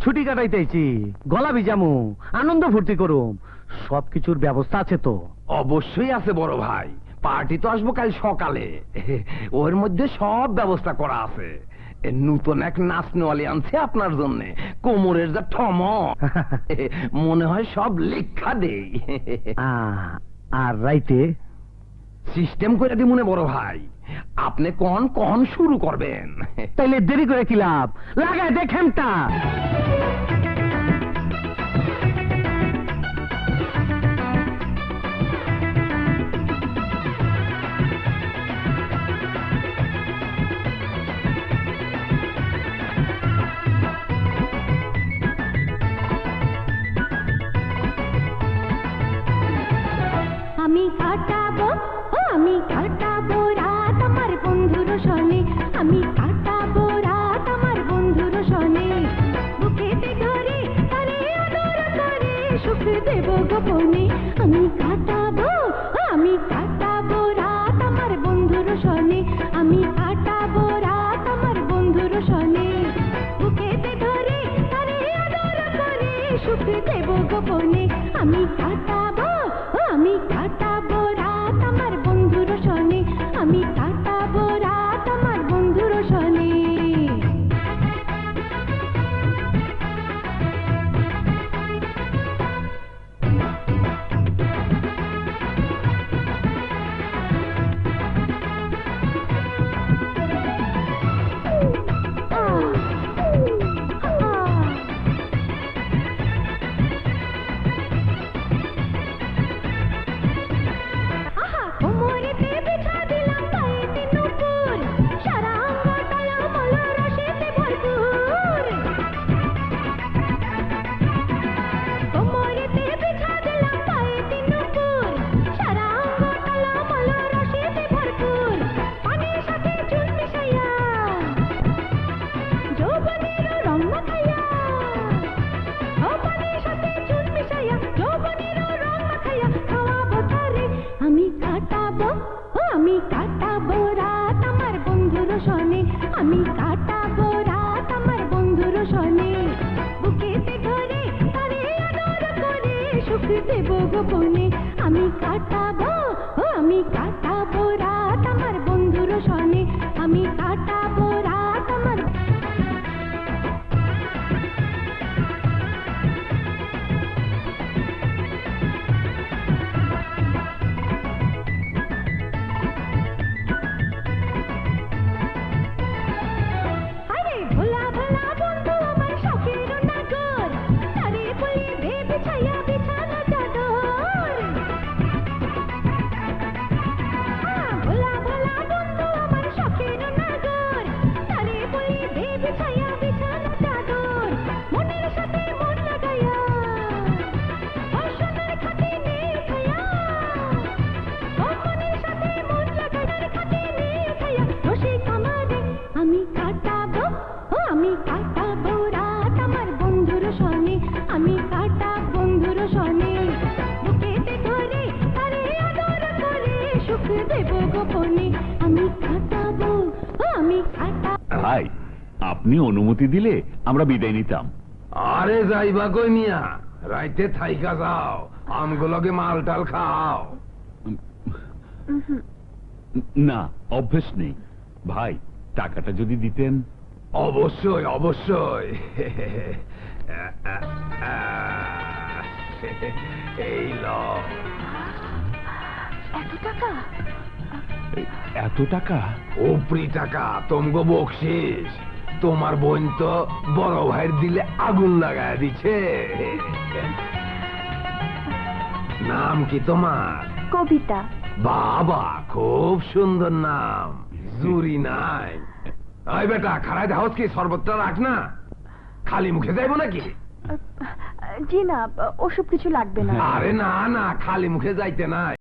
ছুটি কাটাইতেছি, গলা ভিজামু, আনন্দ ফুর্তি করুম, সবকিছুর ব্যবস্থা আছে তো? অবশ্যই আছে বড় ভাই, পার্টি তো আসবো কাল সকালে, ওর মধ্যে সব ব্যবস্থা করা আছে। নূতন এক নাচনোয়ালি আনছে আপনার জন্য, কোমরের যা ঠম, মনে হয় সব লেখা দেই। আর রাইতে সিস্টেম করে দি মনে বড় ভাই, আপনি কখন শুরু করবেন? তাইলে দেরি করে কি লাভ, লাগাই দেখেনটা। আমি কাটাবো রাত আমার বন্ধুর সনে, আমি কাটাবো রাত আমার বন্ধুর সনে, বুকেতে ধরে তারে আদর করে সুখ দেব গোপনে। আমি কাটাবো রাত আমার বন্ধুর সনে, আমি কাটাবো রাত আমার বন্ধুর সনে, বুকেতে ধরে তারে আদর করে সুখ দেব গোপনে। আমি কাটাবো রাত আমার বন্ধুর সনে, আমি কাটাবো রাত আমার বন্ধুর সনে। আমি কাটাবো রাত আমার বন্ধুর সনে, আমি কাটাবো রাত আমার বন্ধুর সনে, বুকেতে ধরে তারে আদর করে সুখ দেব গোপনে। আমি কাটাবো রাত আমার বন্ধুর সনে, আমি কাটাবো রাত আমার। আমি কাটাবো রাত আমার বন্ধুর সনে, আমি কাটাবো বন্ধুর সনে, বুকেতে ধরে তারে আদর করে সুখ দেব গোপনে। আমি কাটাবো ভাই, আপনি অনুমতি দিলে আমরা বিদায় নিতাম। আরে যাইবা কই মিয়া, রাইতে থাইকা যাও, আমগুলোকে মালটাল খাও। না, অভ্যেস নেই। ভাই, টাকাটা যদি দিতেন। অবশ্যই অবশ্যই, এই লও। এত টাকা? উপরি টাকা, তোমগো বকশিস। তোমার বোন তো বড় ভাইয়ের দিলে আগুন লাগায় দিচ্ছে। নাম কি তোমার? কবিতা। বাবা, খুব সুন্দর নাম, জুরি নাই। আই বেটা, খাড়ায় দাওস কি শরবতটা রাখ না, খালি মুখে যাইব নাকি? জি না, ওসব কিছু লাগবে না। আরে না না, খালি মুখে যাইতে নাই।